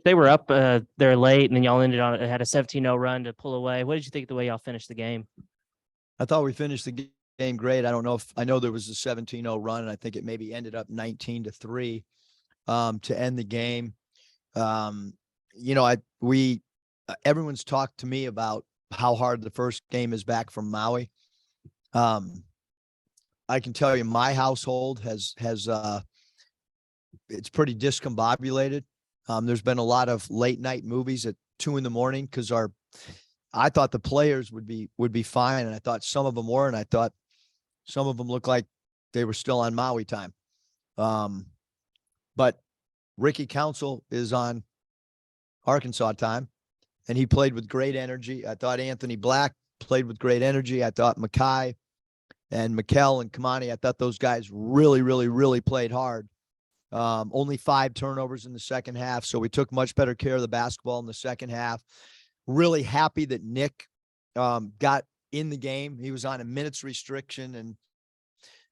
They were up there late, and then y'all ended on it had a 17-0 run to pull away. What did you think of the way y'all finished the game? I thought we finished the game great. I don't know if I know there was a 17-0 run, and I think it maybe ended up 19-3 to end the game. You know, everyone's talked to me about how hard the first game is back from Maui. I can tell you my household has it's pretty discombobulated. There's been a lot of late night movies at 2 a.m. because I thought the players would be fine, and I thought some of them were, and I thought some of them looked like they were still on Maui time. But Ricky Council is on Arkansas time, and he played with great energy. I thought Anthony Black played with great energy. I thought Mackay and Mikkel and Kamani, I thought those guys really, really, really played hard. Only 5 turnovers in the second half, so we took much better care of the basketball in the second half. Really happy that Nick got in the game. He was on a minutes restriction,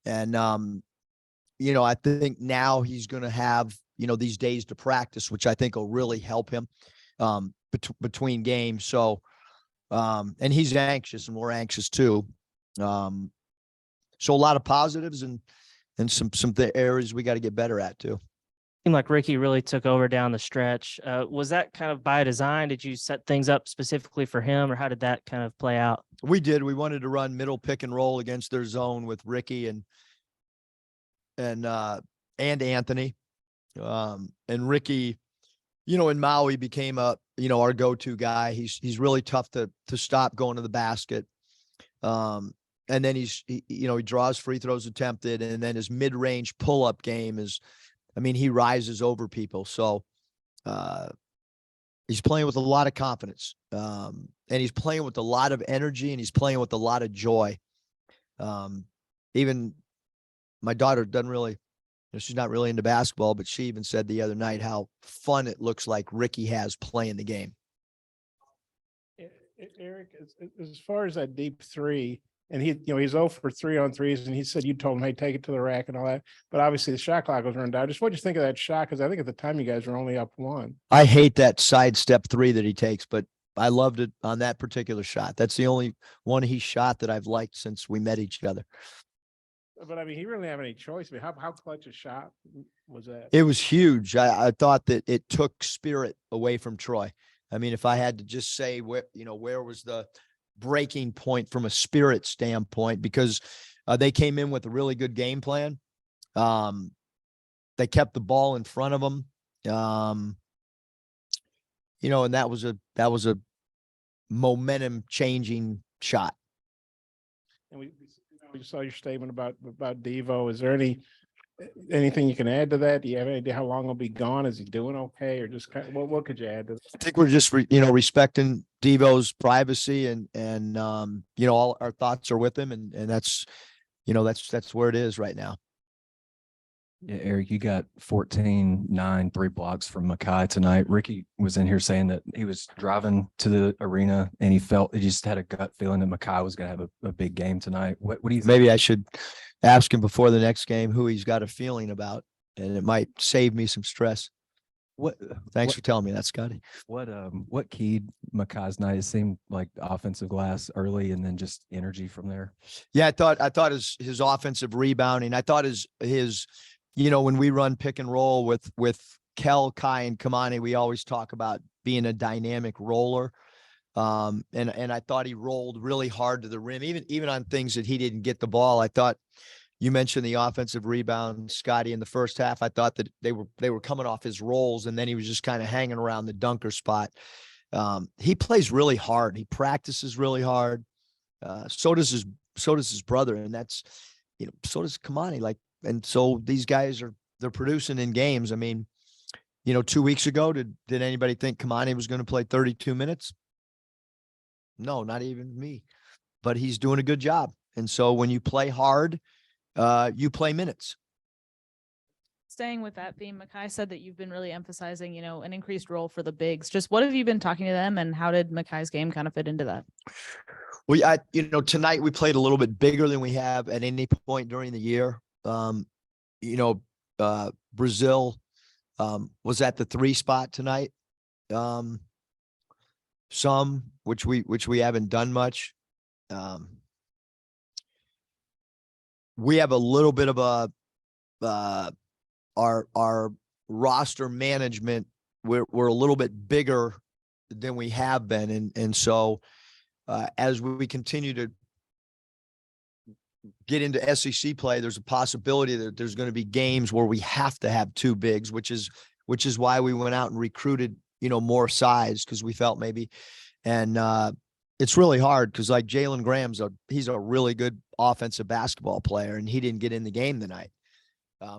and you know, I think now he's going to have, you know, these days to practice, which I think will really help him between games. So, and he's anxious, and we're anxious too. So a lot of positives and some areas we got to get better at too. Seemed like Ricky really took over down the stretch. Was that kind of by design? Did you set things up specifically for him, or how did that kind of play out? We did. We wanted to run middle pick and roll against their zone with Ricky and Anthony. And Ricky, you know, in Maui became our go-to guy. He's really tough to stop going to the basket. And then he draws free throws attempted, and then his mid-range pull-up game is, I mean, he rises over people. So he's playing with a lot of confidence, and he's playing with a lot of energy, and he's playing with a lot of joy. Even my daughter doesn't really, she's not really into basketball, but she even said the other night how fun it looks like Ricky has playing the game. Eric, as far as that deep three, and he's 0 for 3 on threes, and he said you told him, hey, take it to the rack and all that. But obviously the shot clock was run down. Just what do you think of that shot? Because I think at the time you guys were only up 1. I hate that sidestep 3 that he takes, but I loved it on that particular shot. That's the only one he shot that I've liked since we met each other. But I mean, he really didn't have any choice. I mean, how clutch a shot was that? It was huge. I thought that it took spirit away from Troy. I mean, if I had to just say where was the breaking point from a spirit standpoint, because they came in with a really good game plan. They kept the ball in front of them. And that was a momentum changing shot. And we saw your statement about Devo. Is there anything you can add to that? Do you have any idea how long he'll be gone? Is he doing okay, or just what could you add to that? I think we're just respecting Devo's privacy, and all our thoughts are with him, and that's where it is right now. Yeah, Eric, you got 14-9, 3 blocks from Mackay tonight. Ricky was in here saying that he was driving to the arena and he just had a gut feeling that Mackay was going to have a big game tonight. What do you think? Maybe I should ask him before the next game who he's got a feeling about, and it might save me some stress. Thanks for telling me that, Scotty. What keyed Mackay's night? It seemed like offensive glass early and then just energy from there. Yeah, I thought his offensive rebounding. I thought his when we run pick and roll with Kel, Kai, and Kamani, we always talk about being a dynamic roller. And I thought he rolled really hard to the rim, even on things that he didn't get the ball. I thought you mentioned the offensive rebound, Scotty, in the first half. I thought that they were coming off his rolls, and then he was just kind of hanging around the dunker spot. He plays really hard. He practices really hard. So does his brother, and that's so does Kamani. And so these guys they're producing in games. I mean, 2 weeks ago, did anybody think Kamani was going to play 32 minutes? No, not even me. But he's doing a good job. And so when you play hard, you play minutes. Staying with that theme, Mackay said that you've been really emphasizing, an increased role for the bigs. Just what have you been talking to them, and how did Mackay's game kind of fit into that? Well, tonight we played a little bit bigger than we have at any point during the year. Brazil was at the 3 spot tonight. some which we haven't done much. We have a little bit of our roster management. We're a little bit bigger than we have been, and so as we continue to get into SEC play, there's a possibility that there's going to be games where we have to have two bigs, which is why we went out and recruited, more size, because we felt maybe, and it's really hard because like Jalen Graham's he's a really good offensive basketball player, and he didn't get in the game tonight.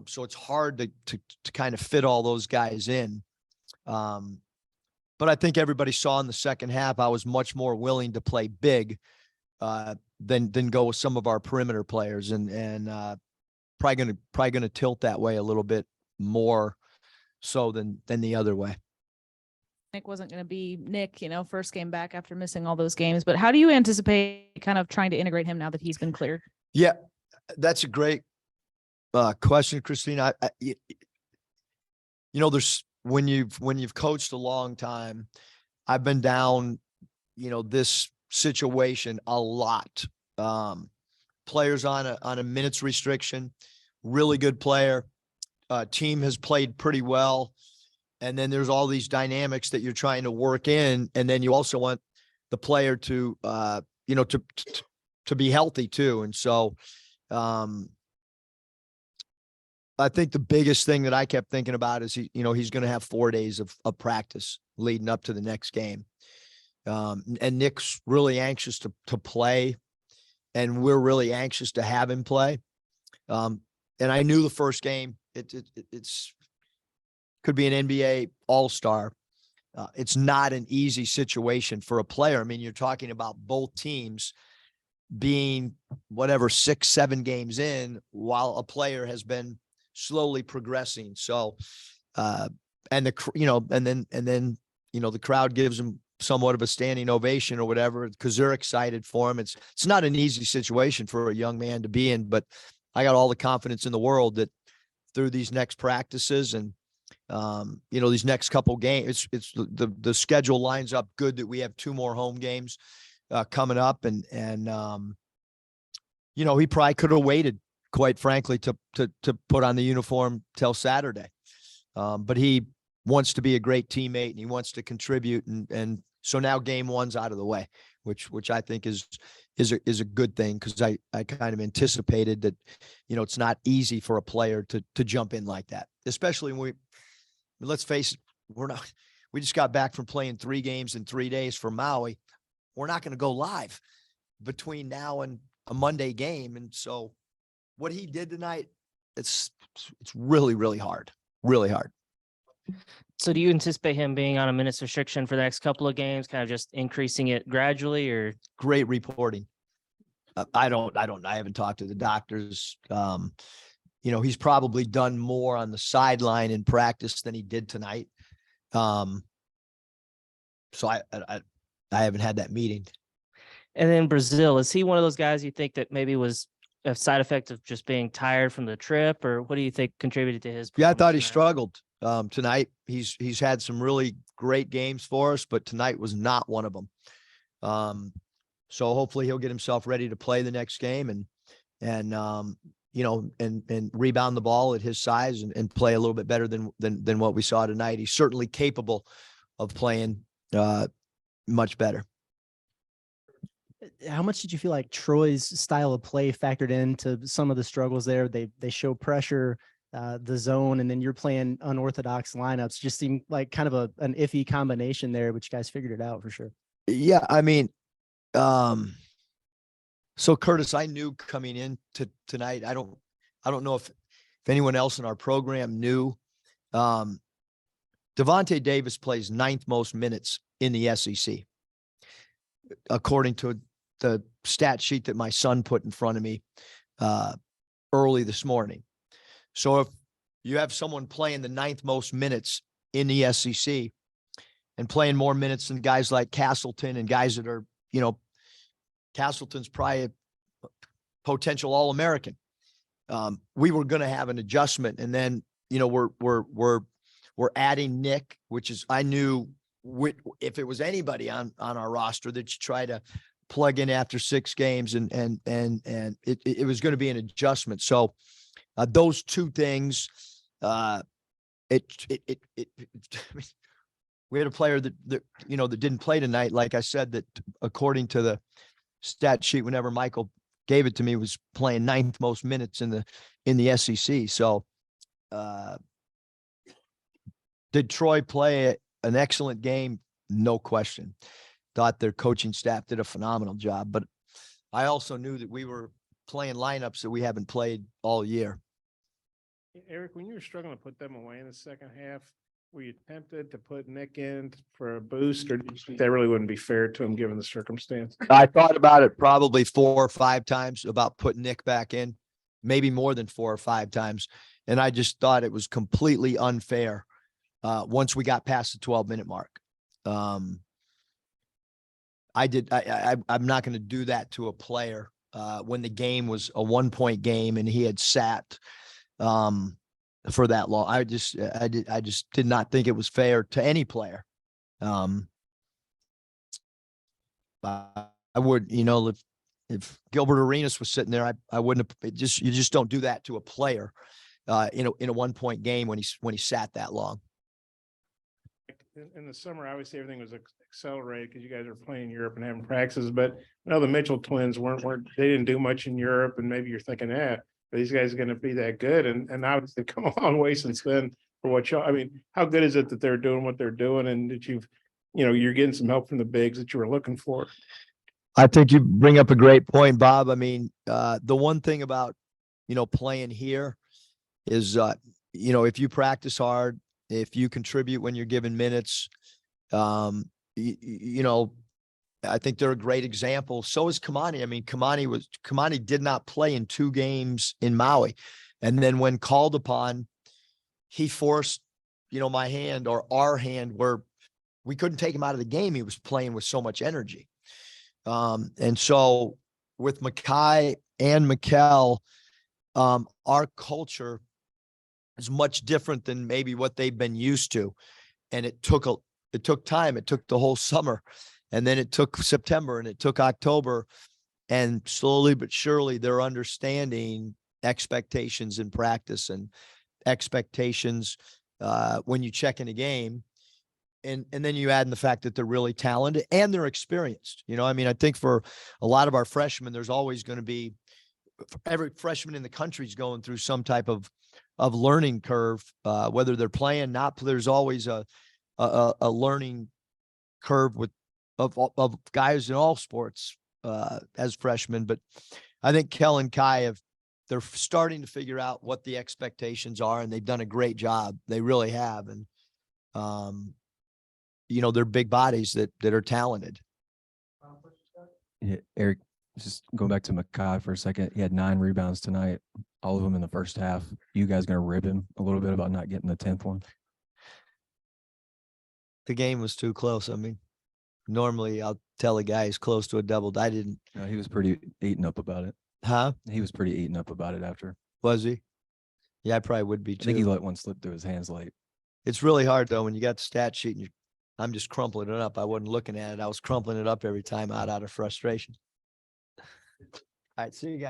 So it's hard to kind of fit all those guys in. But I think everybody saw in the second half, I was much more willing to play big than go with some of our perimeter players, and probably gonna tilt that way a little bit more so than the other way. Nick wasn't going to be Nick, first game back after missing all those games, but how do you anticipate kind of trying to integrate him now that he's been cleared? Yeah, that's a great question, Christine. There's when you've coached a long time, I've been down, this situation a lot. Players on a minutes restriction, really good player. Team has played pretty well. And then there's all these dynamics that you're trying to work in. And then you also want the player to, to be healthy too. And so, I think the biggest thing that I kept thinking about is he's going to have 4 days of practice leading up to the next game. And Nick's really anxious to play, and we're really anxious to have him play. And I knew the first game, it's could be an NBA all-star. It's not an easy situation for a player. I mean, you're talking about both teams being 6-7 games in, while a player has been slowly progressing. So, and the crowd gives him somewhat of a standing ovation or whatever, because they're excited for him. It's not an easy situation for a young man to be in, but I got all the confidence in the world that through these next practices and, these next couple games, it's the schedule lines up good that we have 2 more home games, coming up. And he probably could have waited, quite frankly, to put on the uniform till Saturday. But he wants to be a great teammate, and he wants to contribute. And so now game 1's out of the way, which I think is a good thing, because I kind of anticipated that, it's not easy for a player to jump in like that, especially when let's face it, we just got back from playing 3 games in 3 days for Maui. We're not going to go live between now and a Monday game. And so what he did tonight, it's really, really hard, really hard. So do you anticipate him being on a minutes restriction for the next couple of games, kind of just increasing it gradually, or? Great reporting. I haven't talked to the doctors. He's probably done more on the sideline in practice than he did tonight. So I haven't had that meeting. And then Brazil, is he one of those guys you think that maybe was a side effect of just being tired from the trip, or what do you think contributed to his? Yeah, I thought he performance struggled tonight. He's had some really great games for us, but tonight was not one of them. So hopefully he'll get himself ready to play the next game and rebound the ball at his size and play a little bit better than what we saw tonight. He's certainly capable of playing much better. How much did you feel like Troy's style of play factored into some of the struggles there? They show pressure, the zone, and then you're playing unorthodox lineups. Just seemed like kind of an iffy combination there, but you guys figured it out for sure. Yeah, I mean, so Curtis, I knew coming in to tonight. I don't know if anyone else in our program knew. Devontae Davis plays 9th most minutes in the SEC, according to the stat sheet that my son put in front of me early this morning. So if you have someone playing the 9th most minutes in the SEC and playing more minutes than guys like Castleton and guys that are, Castleton's probably a potential All-American. We were going to have an adjustment, and then, we're adding Nick, which is, I knew if it was anybody on our roster that you try to plug in after 6 games, and it was going to be an adjustment. So those two things, we had a player that that didn't play tonight. Like I said, that according to the stat sheet, whenever Michael gave it to me, was playing 9th most minutes in the SEC. So did Troy play an excellent game? No question. Thought their coaching staff did a phenomenal job, but I also knew that we were playing lineups that we haven't played all year. Eric, when you were struggling to put them away in the second half, were you tempted to put Nick in for a boost, or did you think that really wouldn't be fair to him given the circumstance? I thought about it probably 4 or 5 times about putting Nick back in, maybe more than 4 or 5 times. And I just thought it was completely unfair once we got past the 12-minute mark. I'm not going to do that to a player when the game was a 1-point game and he had sat for that long. I just did not think it was fair to any player. I would, if Gilbert Arenas was sitting there, I wouldn't have. You just don't do that to a player in a 1-point game when he sat that long. In the summer, obviously everything was accelerated because you guys are playing Europe and having practices. But the Mitchell twins they didn't do much in Europe, and maybe you're thinking that these guys are going to be that good, and obviously come a long way since then. For what y'all, I mean, how good is it that they're doing what they're doing, and that you're getting some help from the bigs that you were looking for? I think you bring up a great point, Bob. I mean, the one thing about playing here is if you practice hard, if you contribute when you're given minutes, I think they're a great example. So is Kamani. I mean, Kamani did not play in 2 games in Maui. And then when called upon, he forced, my hand or our hand where we couldn't take him out of the game. He was playing with so much energy. And so with Makai and Mikkel, our culture is much different than maybe what they've been used to. And it took time. It took the whole summer, and then it took September, and it took October, and slowly but surely they're understanding expectations in practice and expectations when you check in a game. And then you add in the fact that they're really talented and they're experienced. I think for a lot of our freshmen, there's always going to be, every freshman in the country is going through some type of learning curve, whether they're playing, not. There's always a learning curve of guys in all sports as freshmen. But I think Kel and Kai they're starting to figure out what the expectations are, and they've done a great job. They really have. And, they're big bodies that are talented. Yeah, Eric, just going back to Makai for a second. He had 9 rebounds tonight, all of them in the first half. You guys going to rib him a little bit about not getting the 10th one? The game was too close. I mean, normally I'll tell a guy he's close to a double. I didn't. No, he was pretty eaten up about it. Huh? He was pretty eaten up about it after. Was he? Yeah, I probably would be I too. think he let one slip through his hands late. It's really hard though when you got the stat sheet and I'm just crumpling it up. I wasn't looking at it. I was crumpling it up every time out of frustration. All right, see you guys.